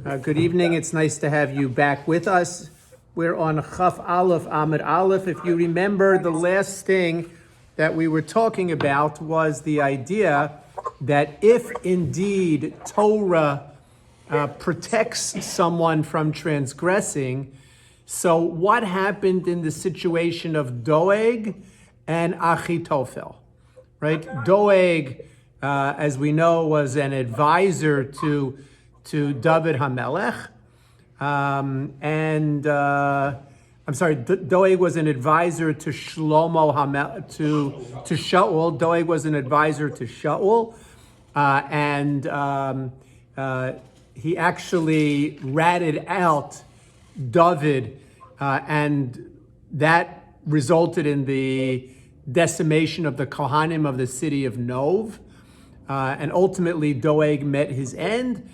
Good evening. It's nice to have you back with us. We're on Chaf Aleph, Amud Aleph. If you remember, the last thing that we were talking about was the idea that if indeed Torah protects someone from transgressing, so what happened in the situation of Doeg and Achitophel, right? Doeg, as we know, was an advisor to David HaMelech, Doeg was an advisor to Shlomo to Shaul. Doeg was an advisor to Shaul, he actually ratted out David, and that resulted in the decimation of the Kohanim of the city of Nov, and ultimately Doeg met his end.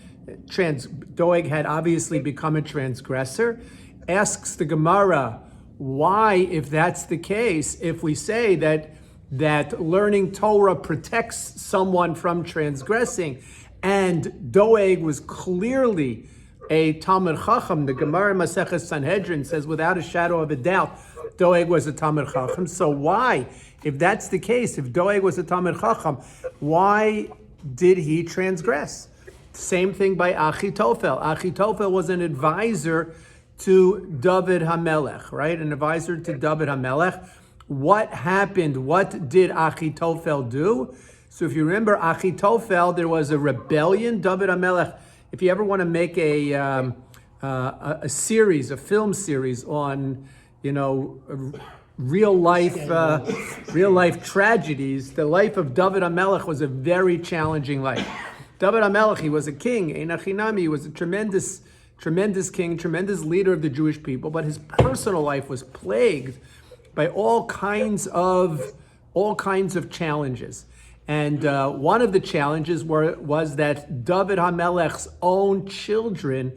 Doeg had obviously become a transgressor. Asks the Gemara, why, if that's the case, if we say that learning Torah protects someone from transgressing, and Doeg was clearly a Talmid Chacham, the Gemara in Maseches Sanhedrin says without a shadow of a doubt, Doeg was a Talmid Chacham. So why, if that's the case, if Doeg was a Talmid Chacham, why did he transgress? Same thing by Achitophel. Achitophel was an advisor to David HaMelech, right? An advisor to David HaMelech. What happened? What did Achitophel do? So if you remember Achitophel, there was a rebellion. David HaMelech, if you ever want to make a series, a film series on, real life tragedies, the life of David HaMelech was a very challenging life. David HaMelech, he was a king, Einachinami, he was a tremendous king, tremendous leader of the Jewish people, but his personal life was plagued by all kinds of challenges. And one of the challenges was that David HaMelech's own children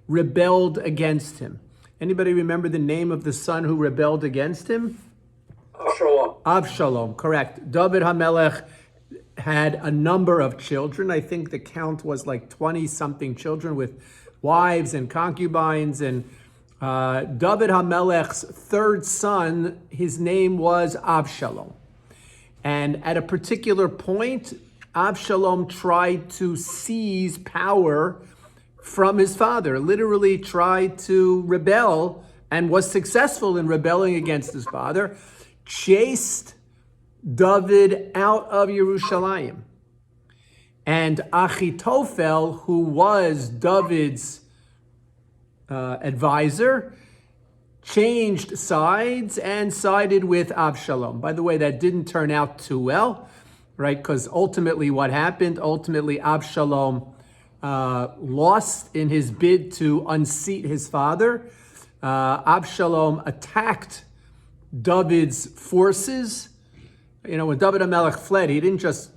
rebelled against him. Anybody remember the name of the son who rebelled against him? Avshalom. Avshalom, correct. David HaMelech had a number of children. I think the count was like 20-something children with wives and concubines. And David HaMelech's third son, his name was Avshalom. And at a particular point, Avshalom tried to seize power from his father, literally tried to rebel and was successful in rebelling against his father, chased David out of Yerushalayim. And Achitophel, who was David's advisor, changed sides and sided with Avshalom. By the way, that didn't turn out too well, right? Because ultimately what happened? Ultimately, Avshalom lost in his bid to unseat his father. Avshalom attacked David's forces. When David HaMelech fled, he didn't just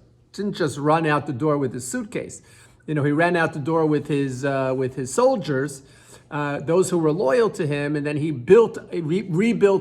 run out the door with his suitcase. He ran out the door with his soldiers, those who were loyal to him, and then he rebuilt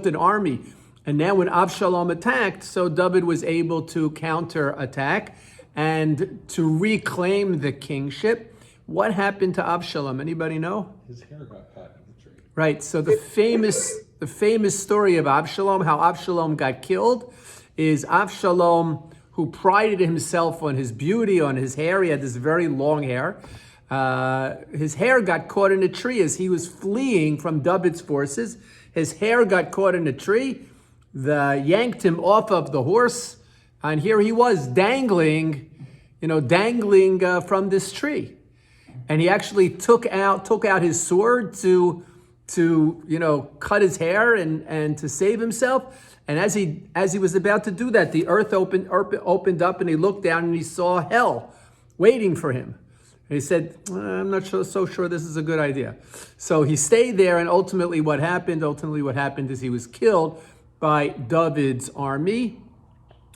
an army. And now when Avshalom attacked, so David was able to counterattack and to reclaim the kingship. What happened to Avshalom? Anybody know? His hair got caught in the tree. Right. So the famous story of Avshalom, how Avshalom got killed, is Avshalom, who prided himself on his beauty, on his hair. He had this very long hair. His hair got caught in a tree as he was fleeing from David's forces. His hair got caught in a tree. Yanked him off of the horse, and here he was dangling from this tree. And he actually took out his sword to cut his hair and to save himself. And as he was about to do that, the earth opened up, and he looked down and he saw hell waiting for him. And he said, I'm not so sure this is a good idea. So he stayed there, and ultimately what happened is he was killed by David's army,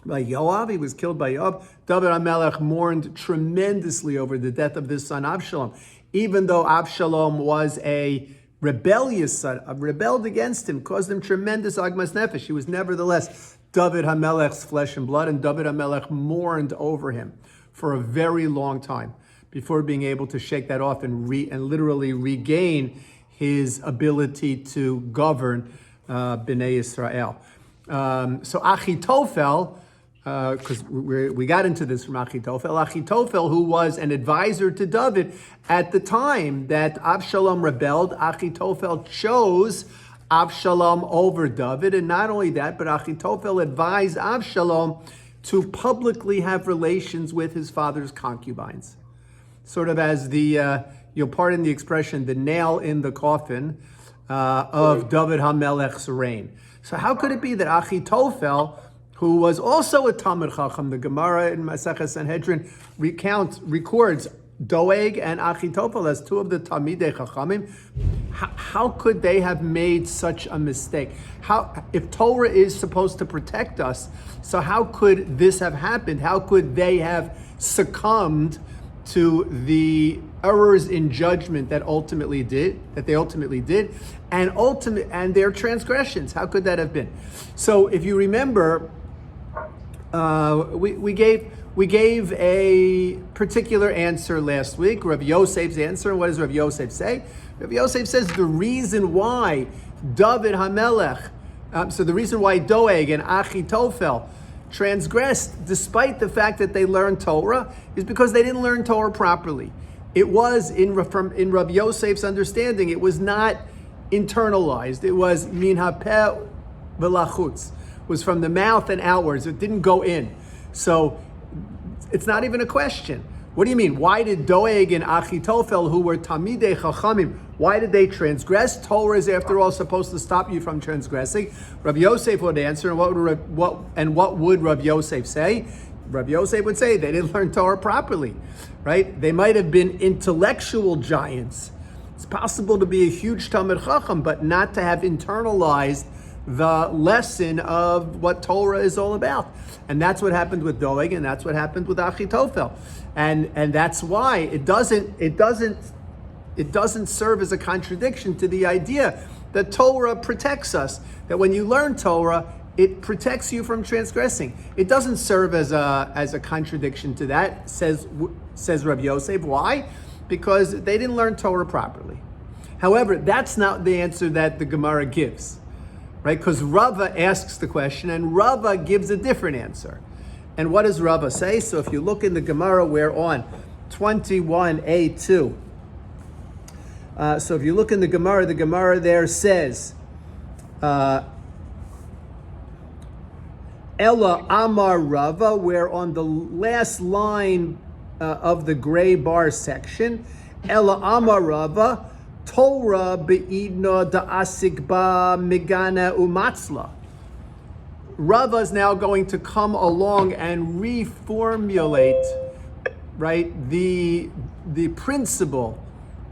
by Yoav. He was killed by Yoav. David HaMelech mourned tremendously over the death of this son Avshalom. Even though Avshalom was a rebellious son, rebelled against him, caused him tremendous agmas nefesh, he was nevertheless David HaMelech's flesh and blood, and David HaMelech mourned over him for a very long time. before being able to shake that off and literally regain his ability to govern Bnei Israel. So Achitophel, because we got into this from Achitophel, who was an advisor to David at the time that Absalom rebelled, Achitophel chose Absalom over David, and not only that, but Achitophel advised Absalom to publicly have relations with his father's concubines, sort of as the, you'll pardon the expression, the nail in the coffin of David HaMelech's reign. So how could it be that Achitophel, who was also a Talmid Chacham, the Gemara in Maseches Sanhedrin records Doeg and Achitophel as two of the Talmidei Chachamim, how could they have made such a mistake? If Torah is supposed to protect us, so how could this have happened? How could they have succumbed to the errors in judgment that they ultimately did, and their transgressions? How could that have been? So if you remember, we gave a particular answer last week, Rav Yosef's answer. And what does Rav Yosef say? Rav Yosef says the reason why David HaMelech, so the reason why Doeg and Achitophel transgressed, despite the fact that they learned Torah, is because they didn't learn Torah properly. It was, in Rav Yosef's understanding, it was not internalized. It was min hapeh v'lachutz. It was from the mouth and outwards. It didn't go in. So it's not even a question. What do you mean? Why did Doeg and Achitophel, who were Talmidei Chachamim, why did they transgress? Torah is, after all, supposed to stop you from transgressing. Rav Yosef would answer, and what would Rav Yosef say? Rav Yosef would say they didn't learn Torah properly, right? They might have been intellectual giants. It's possible to be a huge Talmid Chacham, but not to have internalized the lesson of what Torah is all about. And that's what happened with Doeg, and that's what happened with Achitophel. And that's why it doesn't serve as a contradiction to the idea that Torah protects us, that when you learn Torah, it protects you from transgressing. It doesn't serve as a contradiction to that, says Rav Yosef. Why? Because they didn't learn Torah properly. However, that's not the answer that the Gemara gives, right? Because Rava asks the question, and Rava gives a different answer. And what does Rava say? So if you look in the Gemara, we're on 21a2. So if you look in the Gemara there says, Ella Amar Rava, where on the last line of the gray bar section, Ella Amar Rava, Torah be'idna da'asik ba migana umatzla. Rava is now going to come along and reformulate, right, the principle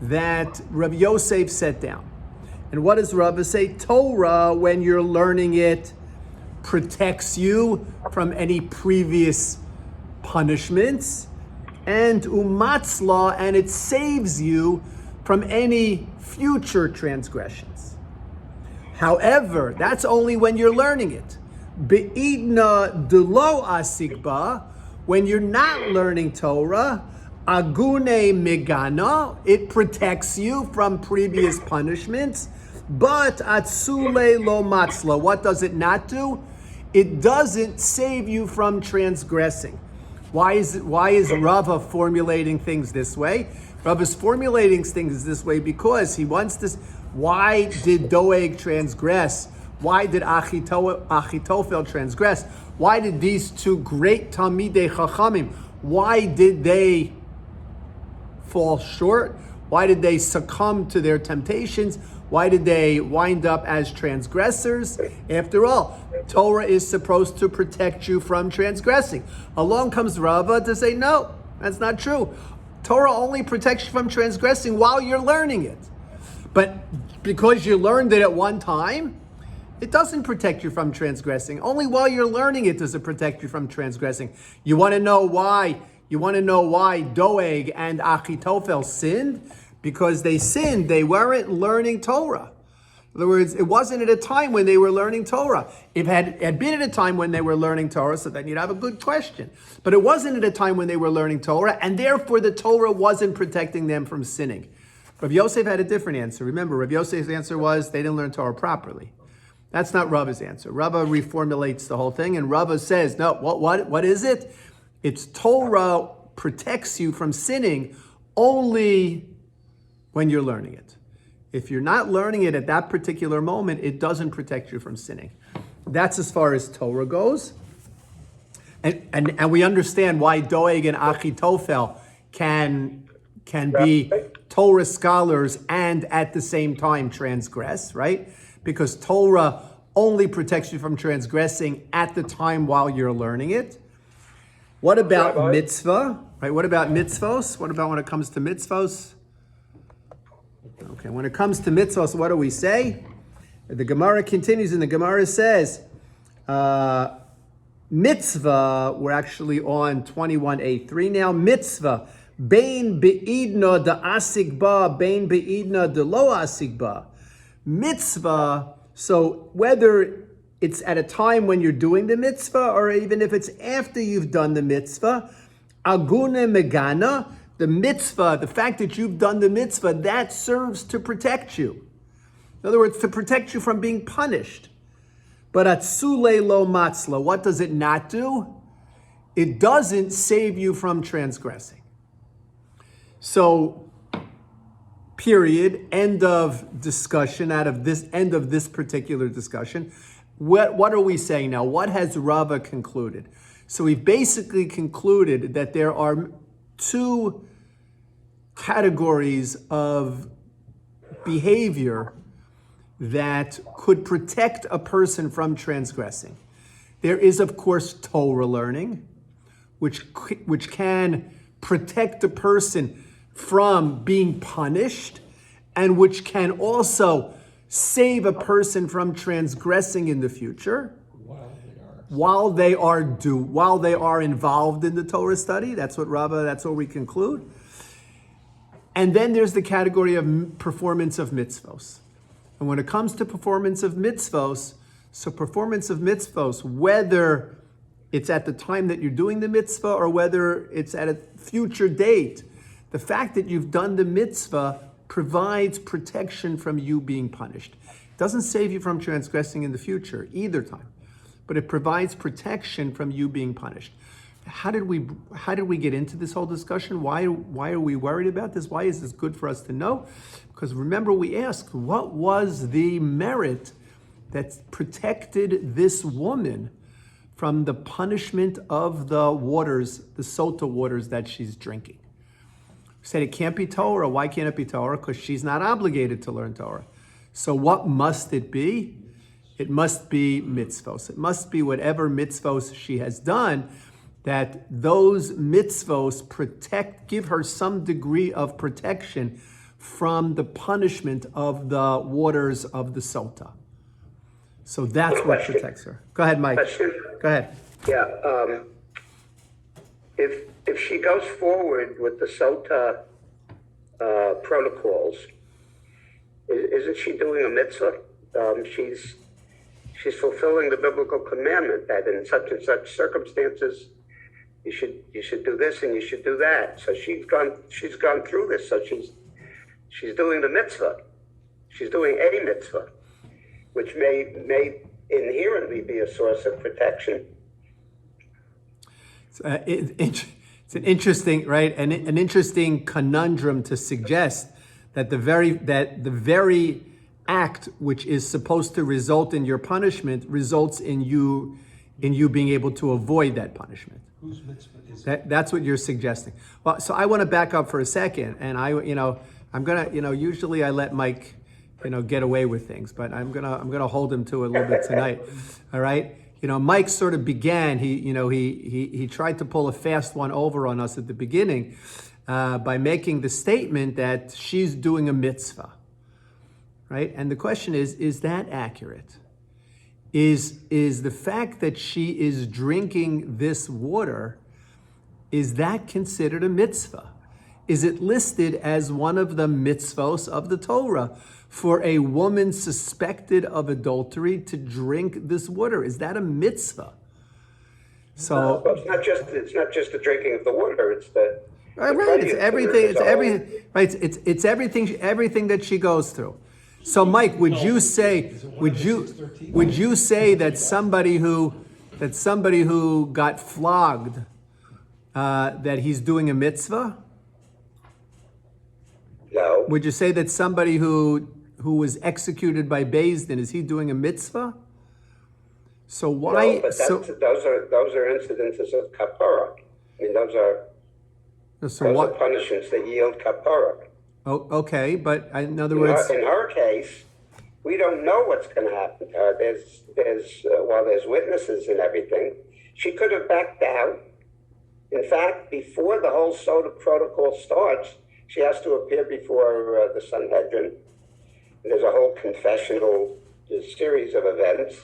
that Rav Yosef set down. And what does Rava say? Torah, when you're learning it, protects you from any previous punishments, and umatzla, and it saves you from any future transgressions. However, that's only when you're learning it. Be'idna delo asikba, when you're not learning Torah, agune megana, it protects you from previous punishments, but atzule lo matzla, what does it not do? It doesn't save you from transgressing. Why is Rava formulating things this way? Rava is formulating things this way because he wants to. Why did Doeg transgress? Why did Achitophel transgress? Why did these two great Talmidei Chachamim, why did they fall short? Why did they succumb to their temptations? Why did they wind up as transgressors? After all, Torah is supposed to protect you from transgressing. Along comes Rava to say, no, that's not true. Torah only protects you from transgressing while you're learning it. But because you learned it at one time, it doesn't protect you from transgressing. Only while you're learning it does it protect you from transgressing. You want to know why? You want to know why Doeg and Achitophel sinned? Because they sinned. They weren't learning Torah. In other words, it wasn't at a time when they were learning Torah. If it had been at a time when they were learning Torah, so then you'd have a good question. But it wasn't at a time when they were learning Torah, and therefore the Torah wasn't protecting them from sinning. Rav Yosef had a different answer. Remember, Rav Yosef's answer was they didn't learn Torah properly. That's not Rava's answer. Rava reformulates the whole thing, and Rava says, no, what is it? It's Torah protects you from sinning only when you're learning it. If you're not learning it at that particular moment, it doesn't protect you from sinning. That's as far as Torah goes. And we understand why Doeg and Achitophel can be Torah scholars and at the same time transgress, right? Because Torah only protects you from transgressing at the time while you're learning it. What about mitzvah? Right? What about mitzvos? What about when it comes to mitzvos? Okay, when it comes to mitzvos, what do we say? The Gemara continues, and the Gemara says, mitzvah, we're actually on 21a3 now. Mitzvah, bein be'idna da asik ba, bein be'idna da lo asik ba. Mitzvah, so whether it's at a time when you're doing the mitzvah, or even if it's after you've done the mitzvah, agune megana, the mitzvah, the fact that you've done the mitzvah, that serves to protect you. In other words, to protect you from being punished. But atzule lo matzla, what does it not do? It doesn't save you from transgressing. So, period, end of discussion, end of this particular discussion. What are we saying now? What has Rava concluded? So we've basically concluded that there are two categories of behavior that could protect a person from transgressing. There is, of course, Torah learning, which can protect a person from being punished, and which can also save a person from transgressing in the future while they are involved in the Torah study. That's what we conclude. And then there's the category of performance of mitzvos. And when it comes to performance of mitzvos, whether it's at the time that you're doing the mitzvah or whether it's at a future date, the fact that you've done the mitzvah provides protection from you being punished. It doesn't save you from transgressing in the future, either time, but it provides protection from you being punished. How did we get into this whole discussion? Why are we worried about this? Why is this good for us to know? Because remember, we asked, what was the merit that protected this woman from the punishment of the waters, the Sotah waters that she's drinking? We said it can't be Torah. Why can't it be Torah? Because she's not obligated to learn Torah. So what must it be? It must be mitzvos. It must be whatever mitzvos she has done, that those mitzvos give her some degree of protection from the punishment of the waters of the Sotah. So that's what protects her. Go ahead, Mike. Go ahead. Yeah. If she goes forward with the Sotah protocols, isn't she doing a mitzvah? She's fulfilling the biblical commandment that in such and such circumstances you should do this and you should do that. So she's gone through this. So she's doing the mitzvah. She's doing a mitzvah, which may inherently be a source of protection. It's an interesting, right? An interesting conundrum to suggest that the very act which is supposed to result in your punishment results in you being able to avoid that punishment. Whose mitzvah is it? That's what you're suggesting. Well, so I want to back up for a second, and I'm gonna, usually I let Mike, get away with things, but I'm gonna hold him to it a little bit tonight. All right. Mike sort of began. He tried to pull a fast one over on us at the beginning by making the statement that she's doing a mitzvah, right? And the question is that accurate? Is the fact that she is drinking this water, is that considered a mitzvah? is it listed as one of the mitzvos of the Torah for a woman suspected of adultery to drink this water? Is that a mitzvah? So Well, it's not just the drinking of the water. It's the right, it's prelude to everything. it. It's everything. Right, it's everything that she goes through. So, Mike, would you say that somebody who got flogged that he's doing a mitzvah? No. Would you say that somebody who was executed by Beis Din, is he doing a mitzvah? So why? No, but those are incidences of kapara. I mean, those are punishments that yield kapara. Oh, okay, but in other words, In her case, we don't know what's going to happen. While there's witnesses and everything, she could have backed out. In fact, before the whole Sotah protocol starts, she has to appear before the Sanhedrin. There's a whole confessional series of events.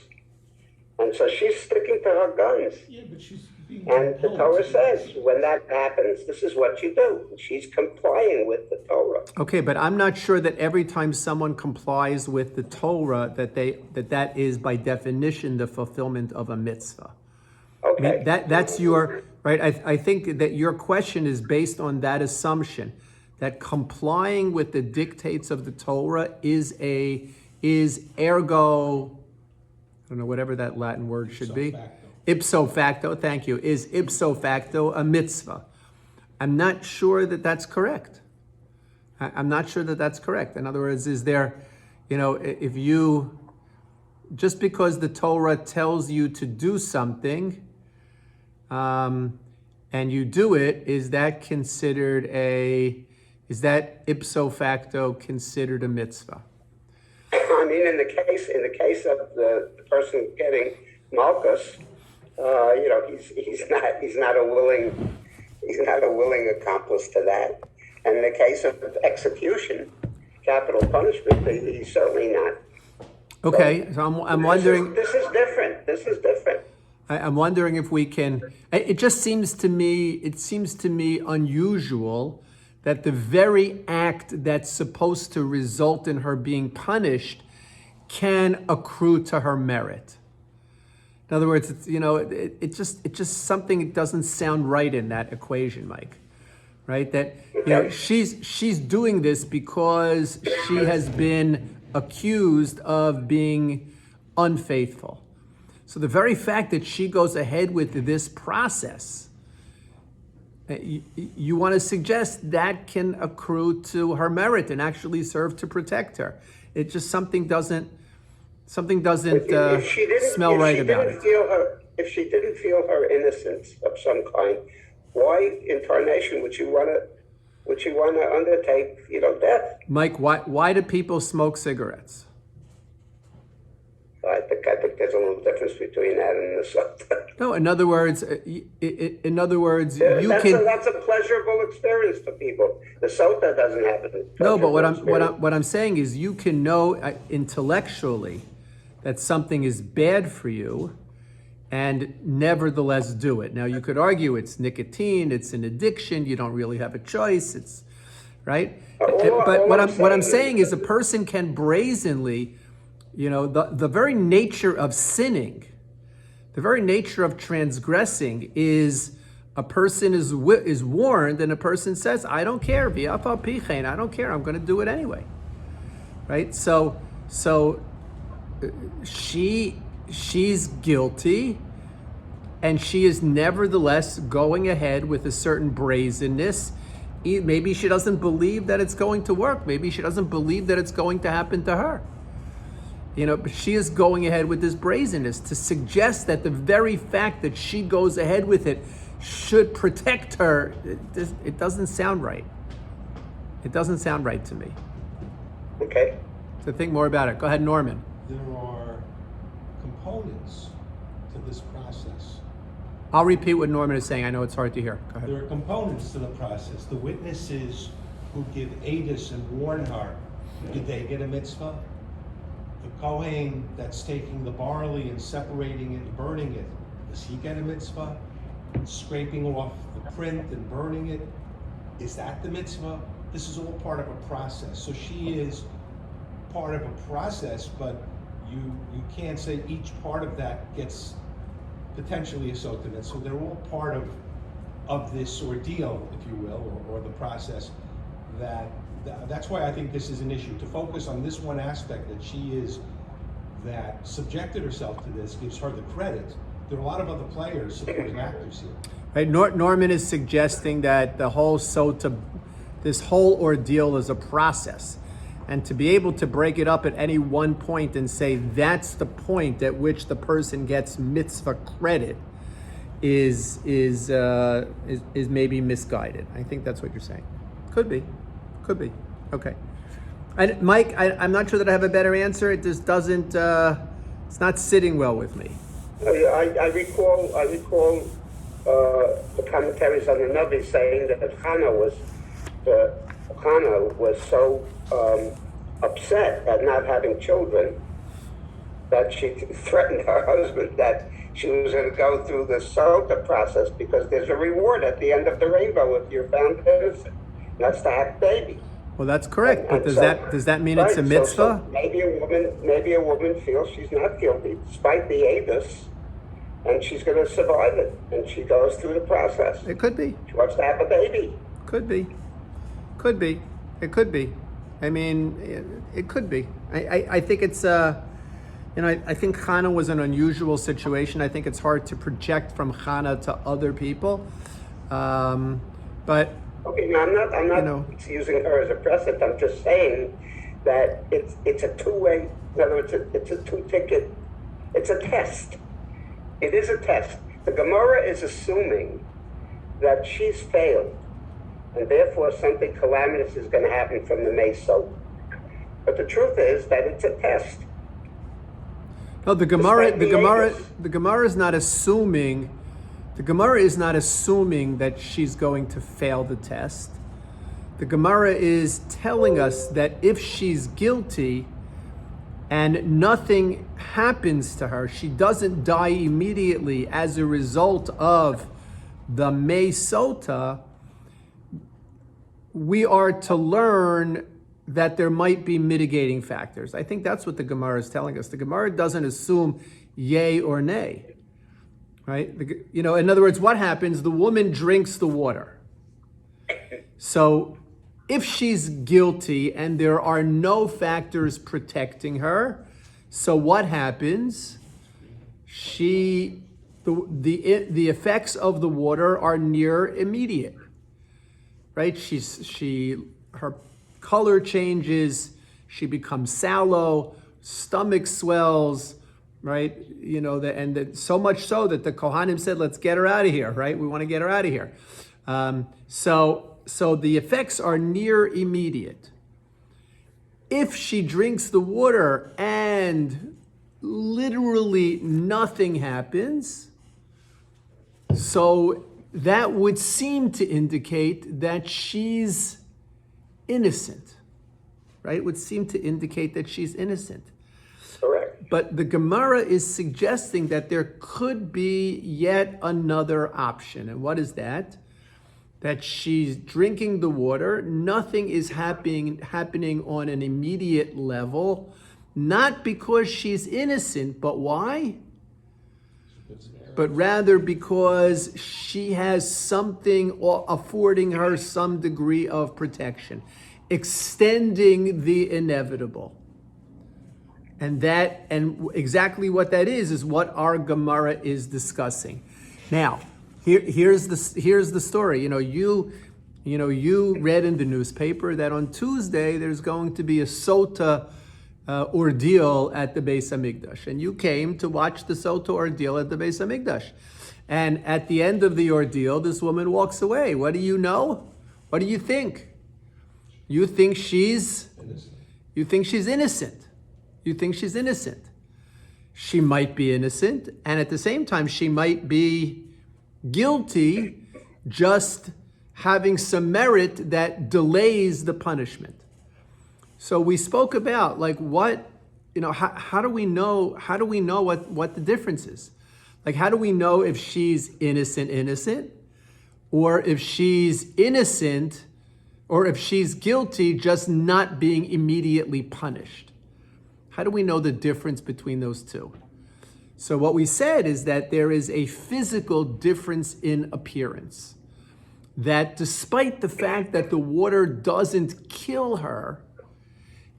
And so she's sticking to her guns. Yeah, but she's being And the compelled Torah to. says, when that happens, this is what you do. She's complying with the Torah. okay, but I'm not sure that every time someone complies with the Torah that is by definition the fulfillment of a mitzvah. Okay. I mean, that's your right. I think that your question is based on that assumption that complying with the dictates of the Torah is ergo, I don't know, whatever that Latin word should be. Ipso facto, thank you, is ipso facto a mitzvah. I'm not sure that that's correct. I'm not sure that that's correct. In other words, is there, if you, just because the Torah tells you to do something, and you do it, is that ipso facto considered a mitzvah? I mean, in the case of the person getting malchus, he's not a willing accomplice to that. And in the case of execution, capital punishment, he's certainly not. Okay, so I'm wondering. This is different. I'm wondering if we can. It just seems to me. It seems to me unusual that the very act that's supposed to result in her being punished can accrue to her merit. In other words, it's just something that doesn't sound right in that equation, Mike. Right? That she's doing this because she has been accused of being unfaithful. So the very fact that she goes ahead with this process, you want to suggest that can accrue to her merit and actually serve to protect her. It just something doesn't smell right about it. If she didn't feel her innocence of some kind, why in tarnation would you want to undertake death? Mike, why do people smoke cigarettes? I think there's a little difference between that and the Sotah. No, in other words, that's a pleasurable experience for people. The Sotah doesn't have it. No, but what I'm saying is you can know intellectually that something is bad for you and nevertheless do it. Now you could argue it's nicotine, it's an addiction, you don't really have a choice, it's right. But what I'm saying is a person can brazenly, the very nature of sinning, the very nature of transgressing is a person is warned and a person says, I don't care, I don't care, I'm going to do it anyway. Right? So she's guilty and she is nevertheless going ahead with a certain brazenness. Maybe she doesn't believe that it's going to work. Maybe she doesn't believe that it's going to happen to her. But she is going ahead with this brazenness to suggest that the very fact that she goes ahead with it should protect her. It doesn't sound right. It doesn't sound right to me. Okay. So think more about it. Go ahead, Norman. There are components to this process. I'll repeat what Norman is saying. I know it's hard to hear. Go ahead. There are components to the process. The witnesses who give aidus and warn her, did they get a mitzvah? The Kohen that's taking the barley and separating it and burning it, does he get a mitzvah? Scraping off the print and burning it, Is that the mitzvah? This is all part of a process. So she is part of a process, but you can't say each part of that gets potentially a sotah mitzvah. So they're all part of this ordeal, if you will, or the process. That's why I think this is an issue. To focus on this one aspect that she is, that subjected herself to this, gives her the credit. There are a lot of other players, supporting actors here. Right, Norman is suggesting that the whole sotah, this whole ordeal is a process. And to be able to break it up at any one point and say that's the point at which the person gets mitzvah credit is maybe misguided. I think that's what you're saying. Could be. Okay. And Mike, I'm not sure that I have a better answer. It just doesn't, it's not sitting well with me. I recall the commentaries on the Navi saying that Hannah was so upset at not having children that she threatened her husband that she was going to go through the Sotah process because there's a reward at the end of the rainbow if you're found innocent. And that's to have a baby. Well, that's correct, but does that mean right, it's a mitzvah? So maybe a woman feels she's not guilty despite the aidus, and she's going to survive it, and she goes through the process. It could be. She wants to have a baby. Could be. It could be. I mean, it could be. I think it's I think Chana was an unusual situation. I think it's hard to project from Chana to other people, but. Okay, now I'm not using her as a precedent. I'm just saying that it's a two-way. In other words, it's a two-ticket. It's a test. It is a test. The Gemara is assuming that she's failed, and therefore something calamitous is going to happen from the Meso. But the truth is that it's a test. No, the Gemara is not assuming. The Gemara is not assuming that she's going to fail the test. The Gemara is telling us that if she's guilty and nothing happens to her, she doesn't die immediately as a result of the Sotah, we are to learn that there might be mitigating factors. I think that's what the Gemara is telling us. The Gemara doesn't assume yay or nay. Right? In other words, what happens? The woman drinks the water. So if she's guilty and there are no factors protecting her, so what happens? The effects of the water are near immediate. Right? Her color changes, she becomes sallow, stomach swells, right? So much so that the Kohanim said, let's get her out of here, right? We want to get her out of here. So the effects are near immediate. If she drinks the water and literally nothing happens, so that would seem to indicate that she's innocent, right? It would seem to indicate that she's innocent. Correct. But the Gemara is suggesting that there could be yet another option. And what is that? That she's drinking the water, nothing is happening on an immediate level, not because she's innocent, but why? But rather because she has something affording her some degree of protection, extending the inevitable. And exactly what that is what our Gemara is discussing. Now, here's the story. You read in the newspaper that on Tuesday there's going to be a Sotah ordeal at the Beis Hamikdash, and you came to watch the Sotah ordeal at the Beis Hamikdash. And at the end of the ordeal, this woman walks away. What do you know? What do you think? You think she's innocent. You think she's innocent. She might be innocent, and at the same time, she might be guilty, just having some merit that delays the punishment. So we spoke about how do we know what the difference is? Like, how do we know if she's innocent, or if she's innocent, or if she's guilty, just not being immediately punished. How do we know the difference between those two? So what we said is that there is a physical difference in appearance. That despite the fact that the water doesn't kill her,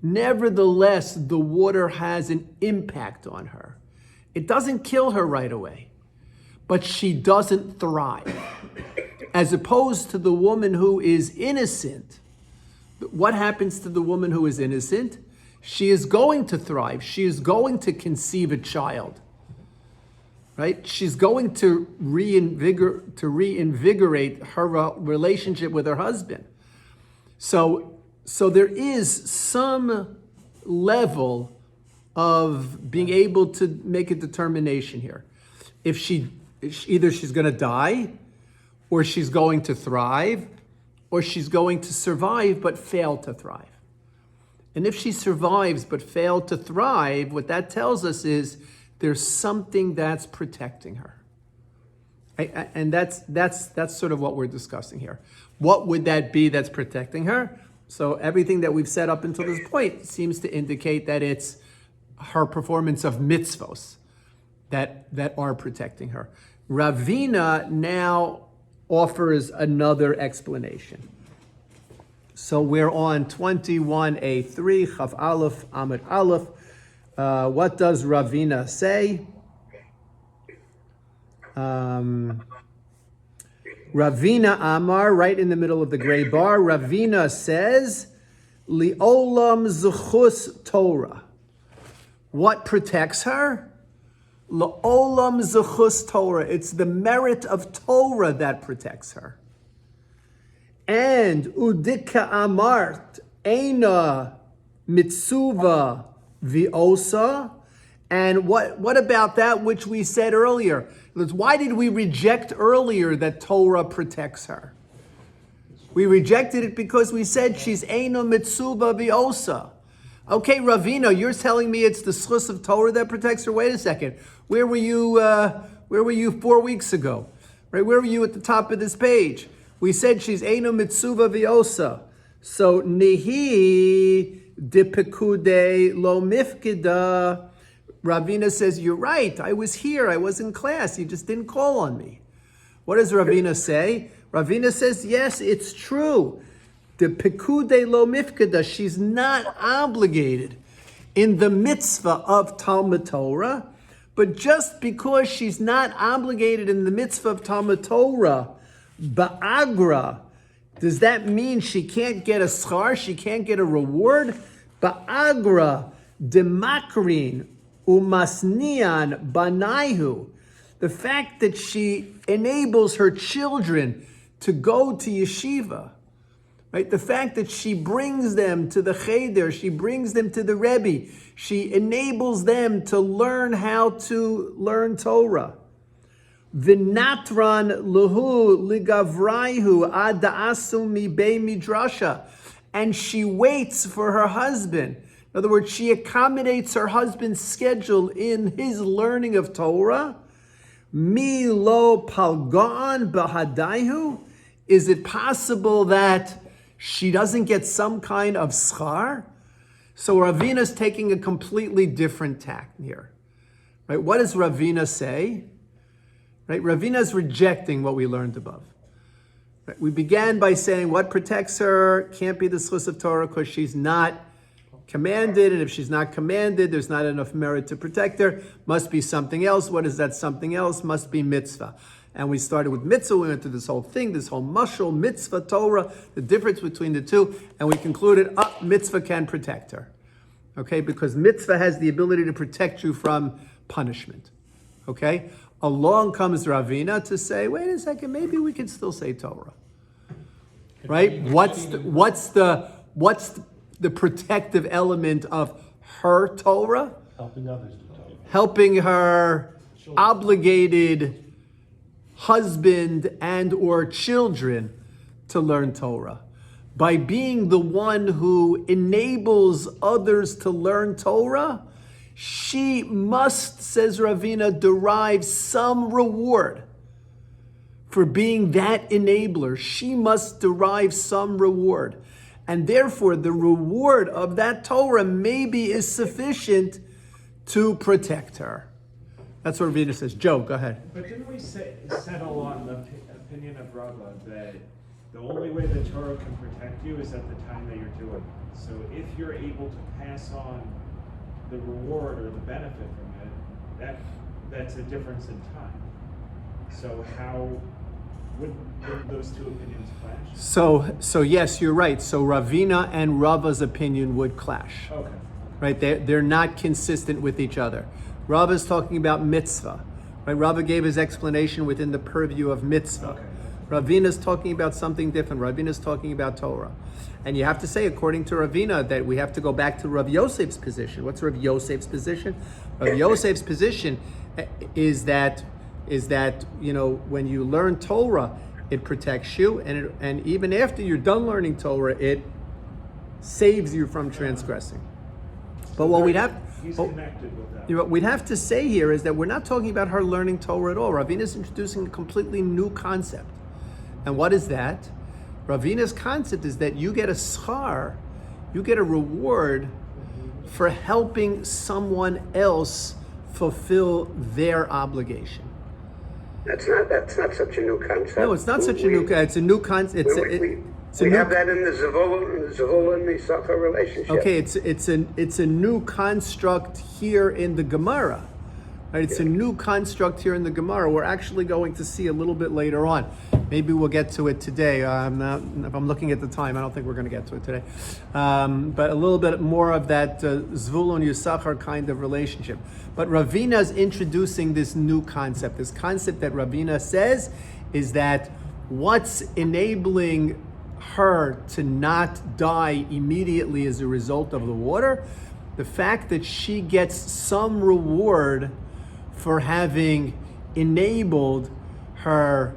nevertheless, the water has an impact on her. It doesn't kill her right away, but she doesn't thrive. As opposed to the woman who is innocent. What happens to the woman who is innocent? She is going to thrive. She is going to conceive a child. Right? She's going to reinvigorate her relationship with her husband. So there is some level of being able to make a determination here. If either she's going to die, or she's going to thrive, or she's going to survive but fail to thrive. And if she survives but failed to thrive, what that tells us is there's something that's protecting her. And that's sort of what we're discussing here. What would that be that's protecting her? So everything that we've said up until this point seems to indicate that it's her performance of mitzvos that are protecting her. Ravina now offers another explanation. So we're on 21a3, Chav Aleph, Amud Aleph. What does Ravina say? Ravina Amar, right in the middle of the gray bar, Ravina says, Li'olam Zechus Torah. What protects her? La'olam Zechus Torah. It's the merit of Torah that protects her. And Udika Amart, Eina Mitsuva Viosa. And what about that which we said earlier? Why did we reject earlier that Torah protects her? We rejected it because we said she's Eina Mitsuva Viosa. Okay, Ravina, you're telling me it's the schus of Torah that protects her? Wait a second. Where were you 4 weeks ago? Right? Where were you at the top of this page? We said she's Eino Mitsuva Viosa. So Nihi Dipekude Lo Mifkida. Ravina says, you're right. I was here. I was in class. You just didn't call on me. What does Ravina say? Ravina says, yes, it's true. The pekude lo mifkada, she's not obligated in the mitzvah of Talmud Torah, but just because she's not obligated in the mitzvah of Talmud Torah, ba'agra, does that mean she can't get a schar, she can't get a reward? Ba'agra, demakrin, umasnian, banaihu, the fact that she enables her children to go to yeshiva, right? The fact that she brings them to the cheder, she brings them to the Rebbe, she enables them to learn how to learn Torah. V'natran luhu ligavraihu ad da'asu mi bei midrasha. And she waits for her husband. In other words, she accommodates her husband's schedule in his learning of Torah. Mi lo palgan bahadaihu. Is it possible that she doesn't get some kind of schar? So Ravina's taking a completely different tack here. Right? What does Ravina say? Right? Ravina's rejecting what we learned above. Right? We began by saying what protects her can't be the schus of Torah because she's not commanded, and if she's not commanded, there's not enough merit to protect her. Must be something else. What is that something else? Must be mitzvah. And we started with mitzvah, we went through this whole thing, this whole mashal, mitzvah, Torah, the difference between the two, and we concluded, mitzvah can protect her. Okay, because mitzvah has the ability to protect you from punishment. Okay? Along comes Ravina to say, wait a second, maybe we can still say Torah. Right? What's the protective element of her Torah? Helping others do Torah. Helping her obligated husband and or children to learn Torah. By being the one who enables others to learn Torah, she must, says Ravina, derive some reward for being that enabler, she must derive some reward. And therefore, the reward of that Torah maybe is sufficient to protect her. That's what Ravina says. Joe, go ahead. But didn't we settle on the opinion of Rava that the only way the Torah can protect you is at the time that you're doing it? So if you're able to pass on the reward or the benefit from it, that's a difference in time. So how would those two opinions clash? So yes, you're right. So Ravina and Rava's opinion would clash. Okay. Right? They're not consistent with each other. Rava's talking about mitzvah. Right? Rava gave his explanation within the purview of mitzvah. Okay. Ravina's talking about something different. Ravina's talking about Torah. And you have to say, according to Ravina, that we have to go back to Rav Yosef's position. What's Rav Yosef's position? Rav Yosef's position is that when you learn Torah, it protects you, and even after you're done learning Torah, it saves you from transgressing. But what He's connected with that. what we'd have to say here is that we're not talking about her learning Torah at all. Ravina is introducing a completely new concept. And what is that? Ravina's concept is that you get a schar, you get a reward for helping someone else fulfill their obligation. That's not such a new concept. No, it's not such a new. It's a new concept. We have that in the Zavul and the Sotah relationship. Okay, it's a new construct here in the Gemara. Right? It's a new construct here in the Gemara. We're actually going to see a little bit later on. Maybe we'll get to it today. If I'm looking at the time, I don't think we're going to get to it today. But a little bit more of that Zvulun Yisachar kind of relationship. But Ravina is introducing this new concept. This concept that Ravina says is that what's enabling her to not die immediately as a result of the water, the fact that she gets some reward for having enabled her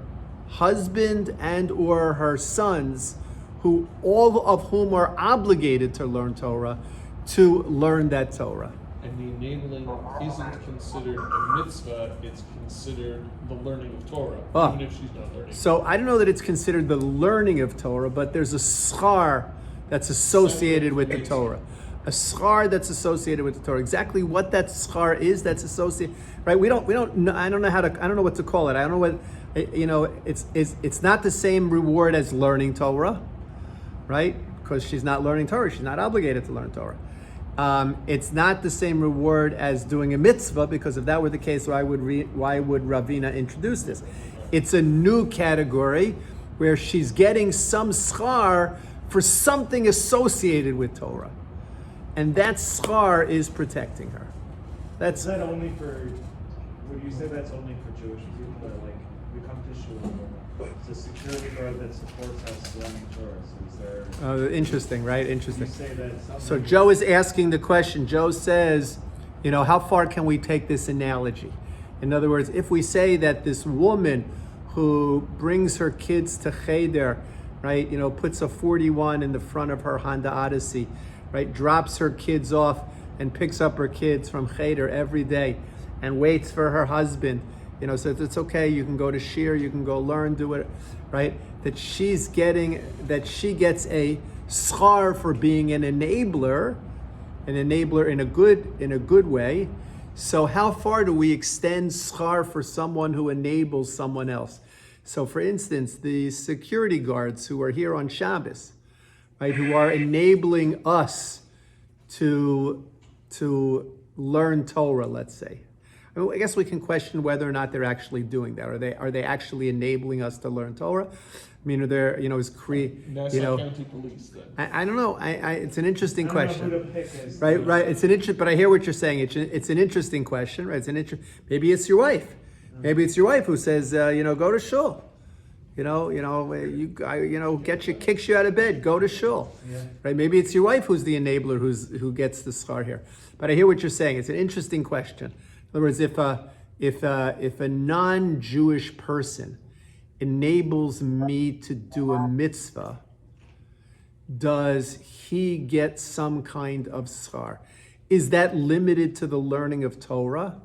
husband and or her sons, who all of whom are obligated to learn Torah, to learn that Torah. And the enabling isn't considered a mitzvah, it's considered the learning of Torah, even if she's not learning. So I don't know that it's considered the learning of Torah, but there's a schar that's associated with the Torah. A schar that's associated with the Torah. Exactly what that schar is that's associated, right? We don't know, I don't know what to call it. I don't know what, it's not the same reward as learning Torah, right? Because she's not learning Torah, she's not obligated to learn Torah. It's not the same reward as doing a mitzvah, because if that were the case, why would Ravina introduce this? It's a new category where she's getting some schar for something associated with Torah. And that schar is protecting her. Is that only for, would you say that's only for Jewish people? Or like, we come to shul, it's a security guard that supports us learning Torah. So is there... Interesting, right? Interesting. You say that So Joe is asking the question. Joe says, how far can we take this analogy? In other words, if we say that this woman who brings her kids to Cheder, right, puts a 41 in the front of her Honda Odyssey, right, drops her kids off and picks up her kids from Cheder every day and waits for her husband, says it's okay, you can go to Shir, you can go learn, do it, right? That she gets a schar for being an enabler in a good way. So how far do we extend schar for someone who enables someone else? So for instance, the security guards who are here on Shabbos, right, who are enabling us to learn Torah, let's say. I guess we can question whether or not they're actually doing that. Are they actually enabling us to learn Torah? I mean, are there, Nassau County Police then. I don't know. It's an interesting I don't question. know who to pick as Right. It's but I hear what you're saying. It's an interesting question, right? Maybe it's your wife. Maybe it's your wife who says, go to shul. Kicks you out of bed. Go to shul. Yeah. Right? Maybe it's your wife who's the enabler, who gets the schar here. But I hear what you're saying. It's an interesting question. In other words, if a non-Jewish person enables me to do a mitzvah, does he get some kind of schar? Is that limited to the learning of Torah?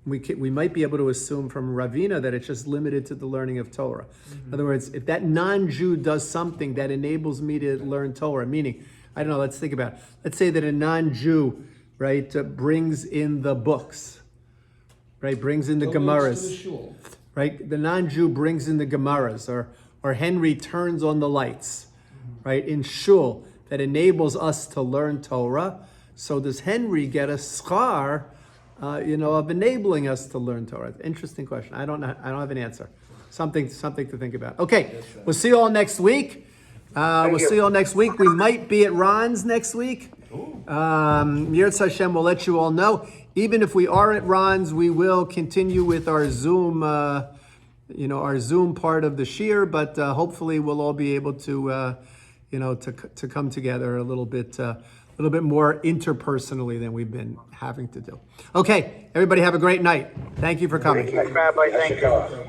we might be able to assume from Ravina that it's just limited to the learning of Torah. In other words, if that non-Jew does something that enables me to learn Torah, meaning, I don't know, let's think about it. Let's say that a non-Jew, right, brings in the books, right, brings in the Gemaras, right? The non-Jew brings in the Gemaras, or Henry turns on the lights, right, in shul that enables us to learn Torah. So does Henry get a schar, of enabling us to learn Torah? Interesting question. I don't know. I don't have an answer. Something to think about. Okay, we'll see you all next week. See you all next week. We might be at Ron's next week. Yirtz Hashem will let you all know. Even if we are at Ron's, we will continue with our Zoom, our Zoom part of the shir. But hopefully, we'll all be able to, to come together a little bit more interpersonally than we've been having to do. Okay, everybody have a great night. Thank you for coming. Rabbi, thank you.